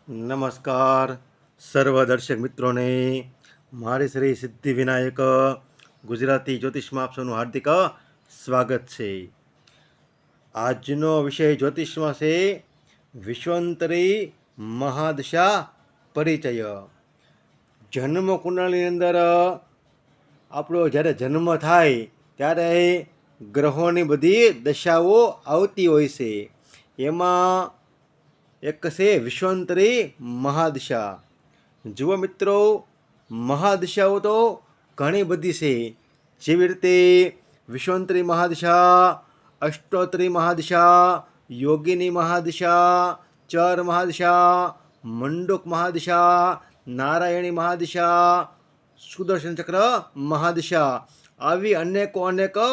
નમસ્કાર સર્વ દર્શક મિત્રોને મારી શ્રી સિદ્ધિવિનાયક ગુજરાતી જ્યોતિષમાં આપ સૌનું હાર્દિક સ્વાગત છે. આજનો વિષય જ્યોતિષમાં છે વિશ્વંતરી મહાદશા પરિચય. જન્મ કુંડળીની અંદર આપણો જ્યારે જન્મ થાય ત્યારે ગ્રહોની બધી દશાઓ આવતી હોય છે. એમાં એક છે વિશ્વંતરી મહાદશા. જુઓ મિત્રો, મહાદશાઓ તો ઘણી બધી છે. જેવી રીતે વિશ્વંતરી મહાદશા, અષ્ટોત્તરી મહાદશા, યોગિની મહાદશા, ચર મહાદશા, મંડુક મહાદશા, નારાયણી મહાદશા, સુદર્શન ચક્ર મહાદશા, આવી અનેકો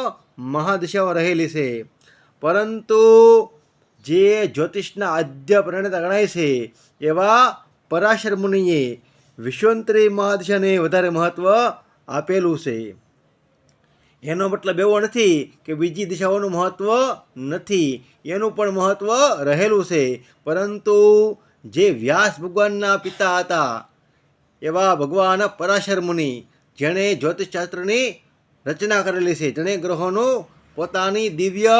મહાદશાઓ રહેલી છે. પરંતુ જે જ્યોતિષના આદ્ય પ્રણેતા ગણાય છે એવા પરાશર મુનિએ વિશ્વંતરી મહાદશાને વધારે મહત્ત્વ આપેલું છે. એનો મતલબ એવો નથી કે બીજી દિશાઓનું મહત્ત્વ નથી, એનું પણ મહત્ત્વ રહેલું છે. પરંતુ જે વ્યાસ ભગવાનના પિતા હતા એવા ભગવાન પરાશર મુનિ, જેણે જ્યોતિષશાસ્ત્રની રચના કરેલી છે, જેણે ગ્રહોનું પોતાની દિવ્ય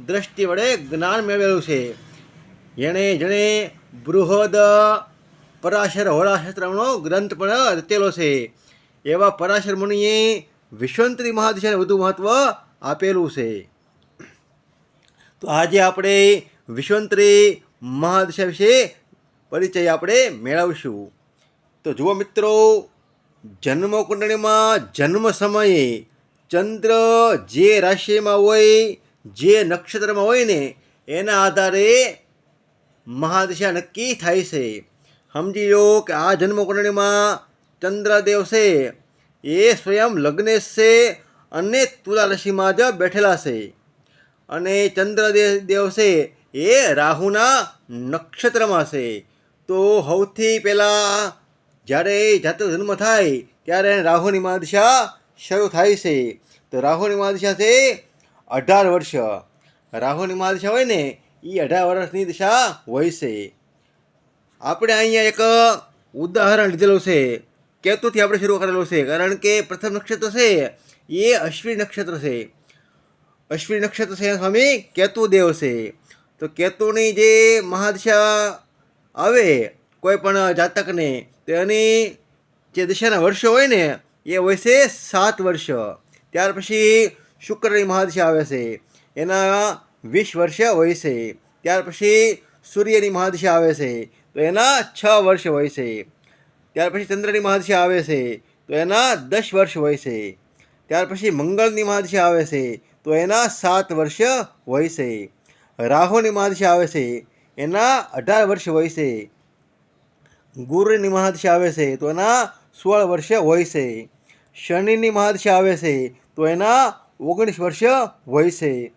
દ્રષ્ટિ વડે જ્ઞાન મેળવેલું છે, જેણે બૃહદ પરાશર હોળાશાસ્ત્રનો ગ્રંથ પણ રચેલો છે, એવા પરાશર મુનિએ વિશ્વંતરી મહાદશાને વધુ મહત્ત્વ આપેલું છે. તો આજે આપણે વિશ્વંતરી મહાદશા વિશે પરિચય આપણે મેળવશું. તો જુઓ મિત્રો, જન્મ કુંડળીમાં જન્મ સમયે ચંદ્ર જે રાશિમાં હોય, જે નક્ષત્રમાં હોય ને, એના આધારે મહાદશા નક્કી થાય છે. સમજી લો કે આ જન્મ કુંડળીમાં ચંદ્રદેવ છે એ સ્વયં લગ્નેશ છે અને તુલા રાશિમાં જ બેઠેલા છે. અને ચંદ્રદેવ છે એ રાહુના નક્ષત્રમાં છે. તો સૌથી પહેલાં જ્યારે જાતક જન્મ થાય ત્યારે રાહુની મહાદશા શરૂ થાય છે. તો રાહુની મહાદશા છે 18 વર્ષ. રાહુની મહાદશા હોય ને એ 18 વર્ષની દશા હોય છે. આપણે અહીંયા એક ઉદાહરણ લીધેલું છે. કેતુથી આપણે શરૂ કરેલું છે, કારણ કે પ્રથમ નક્ષત્ર છે એ અશ્વિની નક્ષત્ર છે. અશ્વિની નક્ષત્ર છે સ્વામી કેતુદેવ છે. તો કેતુની જે મહાદશા આવે કોઈ પણ જાતકને, તો એની જે દશાના વર્ષો હોય ને એ હોય છે 7 વર્ષ. ત્યાર પછી શુક્રની મહાદશા આવે છે, એના 20 વર્ષ હોય છે. ત્યાર પછી સૂર્યની મહાદશા આવે છે, તો એના 6 વર્ષ હોય છે. ત્યાર પછી ચંદ્રની મહાદશા આવે છે, તો એના 10 વર્ષ હોય છે. ત્યાર પછી મંગળની મહાદશા આવે છે, તો એના 7 વર્ષ હોય છે. રાહુની મહાદશા આવે છે, એના 18 વર્ષ હોય છે. ગુરુની મહાદશા આવે છે, તો એના 16 વર્ષ હોય છે. શનિની મહાદશા આવે છે, તો એના 19 વર્ષ હોય છે.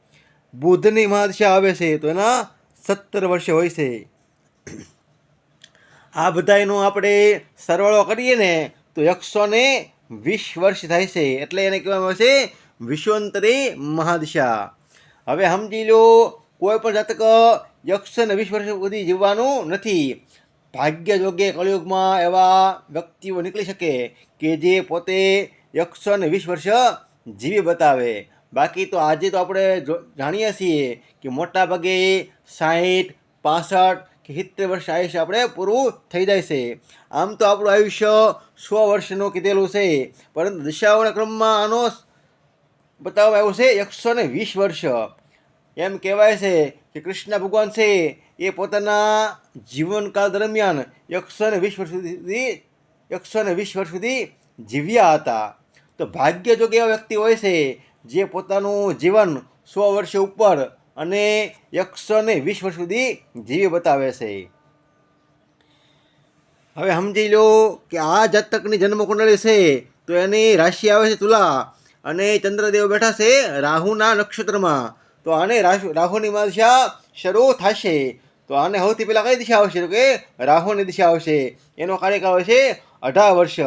બુધની મહાદશા આવે છે, તો એના 17 વર્ષ હોય છે. આ બધાનો આપણે સરવાળો કરીએ ને તો 120 વર્ષ થાય છે. એટલે એને કહેવામાં આવે છે વિશ્વંતરી મહાદશા. હવે સમજી લો, કોઈ પણ જાતક 120 વર્ષ સુધી જીવવાનું નથી. ભાગ્ય જોગે કળિયુગમાં એવા વ્યક્તિઓ નીકળી શકે કે જે પોતે 120 વર્ષ જીવી બતાવે. બાકી તો આજે તો આપણે જાણીએ છીએ કે મોટા ભાગે 60, 65 કે 70 વર્ષ આયુષ્ય આપણે પૂરું થઈ જાય છે. આમ તો આપણું આયુષ્ય 100 વર્ષનું કીધેલું છે, પરંતુ દશાઓના ક્રમમાં આનો બતાવવામાં આવ્યું છે 120 વર્ષ. એમ કહેવાય છે કે કૃષ્ણ ભગવાન છે એ પોતાના જીવનકાળ દરમિયાન 120 વર્ષ સુધી જીવ્યા હતા. તો ભાગ્ય જોગે એવા વ્યક્તિ હોય છે જે પોતાનું જીવન 100 વર્ષ ઉપર અને 120 વર્ષ સુધી જીવી બતાવે છે. હવે સમજી લો કે આ જાતકની જન્મ કુંડળી છે તો એની રાશિ આવે છે તુલા, અને ચંદ્રદેવ બેઠા છે રાહુના નક્ષત્રમાં. તો આને રાહુની મહાદશા શરૂ થશે. તો આને સૌથી પહેલાં કઈ દિશા આવશે? તો કે રાહુની દિશા આવશે. એનો કાર્યકાળ આવશે 18 વર્ષ.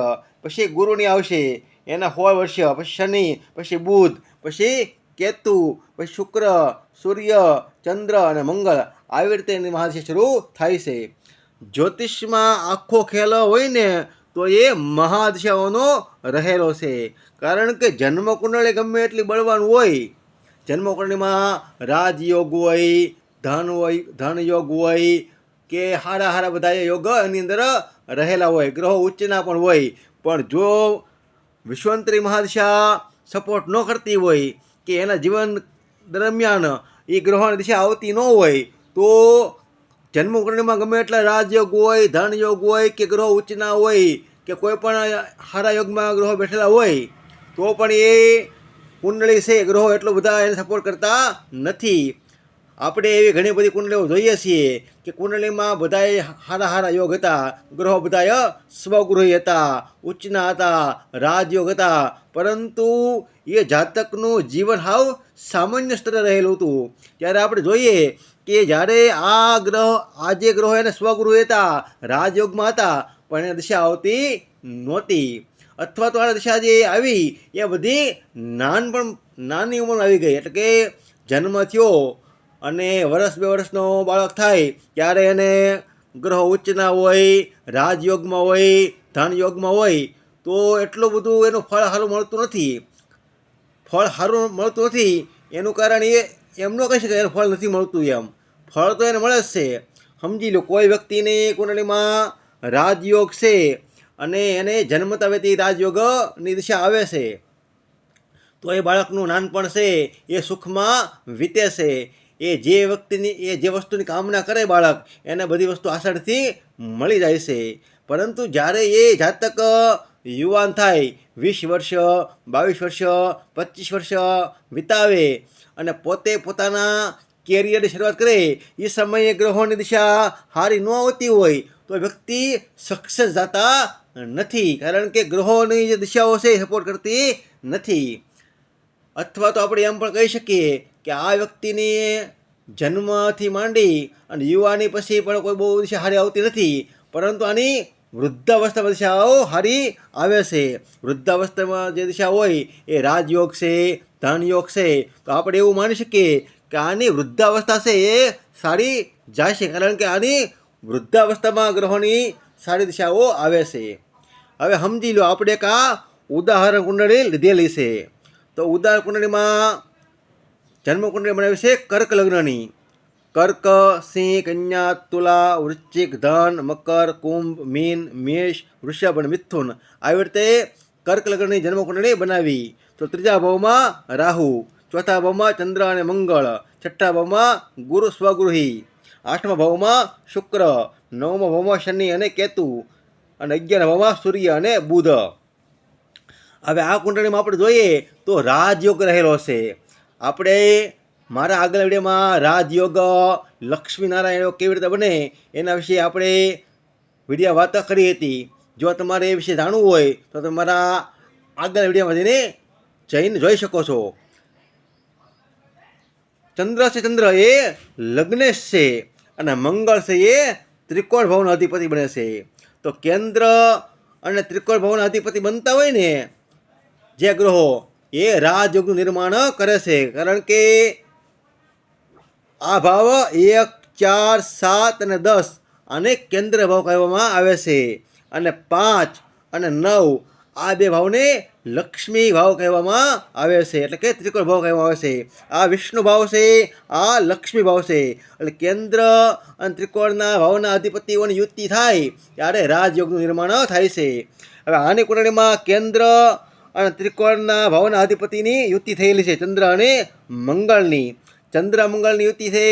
પછી ગુરુની આવશે, એના 16 વર્ષ. પછી શનિ, પછી બુધ, પછી કેતુ, પછી શુક્ર, સૂર્ય, ચંદ્ર અને મંગળ, આવી રીતે એની મહાદશા શરૂ થાય છે. જ્યોતિષમાં આખો ખેલ હોય ને તો એ મહાદશાઓનો રહેલો છે. કારણ કે જન્મકુંડળી ગમે એટલી બળવાન હોય, જન્મકુંડળીમાં રાજયોગ હોય, ધન યોગ હોય કે હારા હારા બધા યોગ એની અંદર રહેલા હોય, ગ્રહો ઉચ્ચના પણ હોય, પણ જો વિશ્વંતરી મહાદશા સપોર્ટ ન કરતી હોય કે એના જીવન દરમિયાન એ ગ્રહોની દિશા આવતી ન હોય તો જન્મકુંડળીમાં ગમે એટલા રાજયોગ હોય, ધન યોગ હોય કે ગ્રહો ઉચ્ચના હોય કે કોઈ પણ સારા યોગમાં ગ્રહો બેઠેલા હોય તો પણ એ કુંડળી છે ગ્રહો એટલો બધા એને સપોર્ટ કરતા નથી. આપણે એવી ઘણી બધી કુંડળીઓ જોઈએ છીએ કે કુંડળીમાં બધાએ સારા સારા યોગ હતા, ગ્રહો બધા સ્વગૃહી હતા, ઉચ્ચના હતા, રાજયોગ હતા, પરંતુ એ જાતકનું જીવન હાવ સામાન્ય સ્તરે રહેલું હતું. ત્યારે આપણે જોઈએ કે જ્યારે આ જે ગ્રહો એને સ્વગૃહી હતા, રાજયોગમાં હતા, પણ એને દિશા આવતી નહોતી, અથવા તો આ દિશા જે આવી એ બધી નાની ઉંમરમાં આવી ગઈ. એટલે કે જન્મ થયો અને વર્ષ 2 વર્ષનો બાળક થાય ત્યારે એને ગ્રહો ઉચ્ચના હોય, રાજયોગમાં હોય, ધન યોગમાં હોય તો એટલું બધું એનું ફળ સારું મળતું નથી. એનું કારણ એમ ન કહી શકાય એનું ફળ નથી મળતું, એમ ફળ તો એને મળે જ છે. સમજી લો, કોઈ વ્યક્તિની કુંડળીમાં રાજયોગ છે અને એને જન્મતા વેતી રાજયોગની દિશા આવે છે તો એ બાળકનું નાનપણ છે એ સુખમાં વીતે છે. એ જે વસ્તુની કામના કરે બાળક એને બધી વસ્તુ આસાનીથી મળી જાય છે. પરંતુ જ્યારે એ જાતક યુવાન થાય, 20 વર્ષ, 22 વર્ષ, 25 વર્ષ વિતાવે અને પોતે પોતાના કેરિયરની શરૂઆત કરે, એ સમયે ગ્રહોની દિશા સારી ન આવતી હોય તો વ્યક્તિ સક્સેસ જતા નથી. કારણ કે ગ્રહોની જે દિશાઓ છે એ સપોર્ટ કરતી નથી. અથવા તો આપણે એમ પણ કહી શકીએ કે આ વ્યક્તિની જન્મથી માંડી અને યુવાની પછી પણ કોઈ બહુ દિશા સારી આવતી નથી, પરંતુ આની વૃદ્ધાવસ્થામાં દિશાઓ સારી આવે છે. વૃદ્ધાવસ્થામાં જે દિશા હોય એ રાજયોગ છે, ધન યોગ છે, તો આપણે એવું માની શકીએ કે આની વૃદ્ધાવસ્થા છે એ સારી જાય છે, કારણ કે આની વૃદ્ધાવસ્થામાં ગ્રહોની સારી દિશાઓ આવે છે. હવે સમજી લો, આપણે એક આ ઉદાહરણ કુંડળી લીધેલી છે. તો ઉદાહરણ કુંડળીમાં જન્મકુંડળી બનાવી છે કર્ક લગ્નની. કર્ક, સિંહ, કન્યા, તુલા, વૃશ્ચિક, ધન, મકર, કુંભ, મીન, મેષ, વૃષભ અને મિથુન, આવી રીતે કર્ક લગ્નની જન્મકુંડળી બનાવી. તો ત્રીજા ભાવમાં રાહુ, ચોથા ભાવમાં ચંદ્ર અને મંગળ, છઠ્ઠા ભાવમાં ગુરુ સ્વગૃહી, 8મા ભાવમાં શુક્ર, 9મા ભાવમાં શનિ અને કેતુ અને 11મા ભાવમાં સૂર્ય અને બુધ. હવે આ કુંડળીમાં આપણે જોઈએ તો રાજયોગ રહેલો છે. આપણે મારા આગળ વિડીયોમાં રાજયોગ લક્ષ્મીનારાયણ યોગ કેવી રીતે બને એના વિશે આપણે વિડીયો વાતો કરી હતી. જો તમારે એ વિશે જાણવું હોય તો તમારા આગળ વિડીયોમાં જઈને જોઈ શકો છો. ચંદ્ર એ લગ્નેશ છે અને મંગળ છે એ ત્રિકોણ ભાવનો અધિપતિ બને છે. તો કેન્દ્ર અને ત્રિકોણ ભાવના અધિપતિ બનતા હોય ને જે ગ્રહો, એ રાજયોગનું નિર્માણ કરે છે. કારણ કે આ ભાવ 1, 4, 7 અને 10 આને કેન્દ્ર ભાવ કહેવામાં આવે છે. અને 5 અને 9 આ 2 ભાવને લક્ષ્મી ભાવ કહેવામાં આવે છે, એટલે કે ત્રિકોણ ભાવ કહેવામાં આવે છે. આ વિષ્ણુ ભાવ છે, આ લક્ષ્મી ભાવ છે. એટલે કેન્દ્ર અને ત્રિકોણના ભાવના અધિપતિઓની યુતિ થાય ત્યારે રાજયોગનું નિર્માણ થાય છે. હવે આની કુંડળીમાં કેન્દ્ર અને ત્રિકોણના ભાવના અધિપતિની યુતિ થયેલી છે, ચંદ્ર અને મંગળની. ચંદ્ર મંગળની યુતિ છે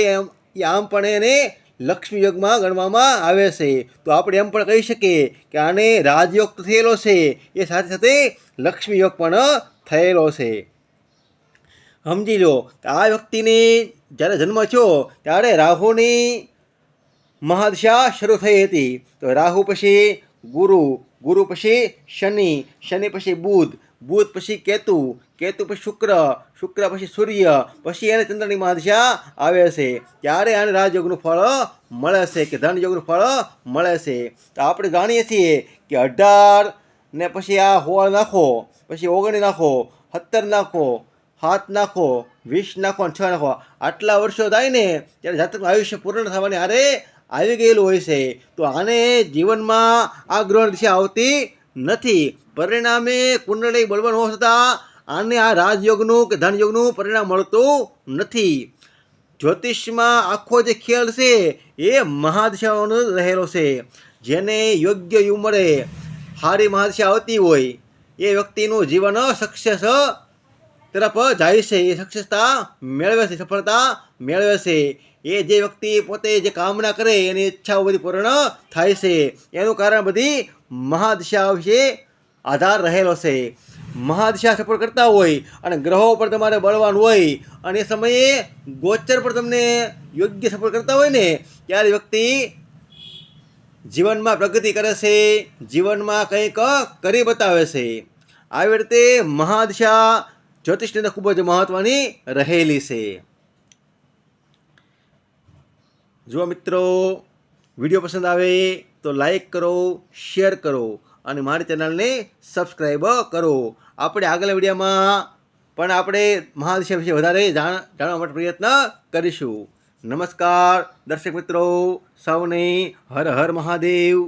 આમ પણ એને લક્ષ્મી યોગમાં ગણવામાં આવે છે. તો આપણે એમ પણ કહી શકીએ કે આને રાજયોગ તો થયેલો છે, એ સાથે સાથે લક્ષ્મી યોગ પણ થયેલો છે. સમજી લો કે આ વ્યક્તિની જ્યારે જન્મ થયો ત્યારે રાહુની મહાદશા શરૂ થઈ હતી. તો રાહુ પછી ગુરુ પછી શનિ પછી બુધ પછી કેતુ પછી શુક્ર પછી સૂર્ય, પછી એને ચંદ્રની મહાદશા આવે છે. ત્યારે આને રાજયોગનું ફળ મળે છે કે ધન યોગનું ફળ મળે છે. તો આપણે જાણીએ છીએ કે 18 ને પછી આ 16 નાખો, પછી 19 નાખો, 17 નાખો, 7 નાખો, 20 નાખો અને 6 નાખો, આટલા વર્ષો થાય ને ત્યારે જાતકનું આયુષ્ય પૂર્ણ થવાની હારે આવી ગયેલું હોય છે, તો આને જીવનમાં આ ગ્રહણ દિશા આવતી નથી. પરિણામે કુંડળી બળવાન હોવા છતાં આને આ રાજયોગનું કે ધનયોગનું પરિણામ મળતું નથી. જ્યોતિષમાં આખો જે ખેલ છે એ મહાદશાઓનો રહેલો છે. જેને યોગ્ય ઉંમરે સારી મહાદશા આવતી હોય એ વ્યક્તિનું જીવન સક્સેસ તરફ જાય છે, એ સક્સેસતા મેળવે છે, સફળતા મેળવે છે. એ જે વ્યક્તિ પોતે જે કામના કરે એની ઈચ્છાઓ બધી પૂર્ણ થાય છે. એનું કારણ બધી મહાદશા વિશે આધાર રહેલો છે. મહાદશા સપોર્ટ કરતા હોય અને ગ્રહો પર તમારે બળવાન હોય અને એ સમયે ગોચર પર તમને યોગ્ય સપોર્ટ કરતા હોય ને ત્યારે વ્યક્તિ જીવનમાં પ્રગતિ કરે છે, જીવનમાં કંઈક કરી બતાવે છે. આવી રીતે મહાદશા જ્યોતિષની અંદર ખૂબ જ મહત્ત્વની રહેલી છે. જો મિત્રો વિડીયો પસંદ આવે તો લાઈક કરો, શેર કરો અને મારી ચેનલને સબસ્ક્રાઈબ કરો. આપણે આગળના વિડીયોમાં પણ આપણે મહાદશા વિશે વધારે જાણવા માટે પ્રયત્ન કરીશું. નમસ્કાર દર્શક મિત્રો, સૌને હર હર મહાદેવ.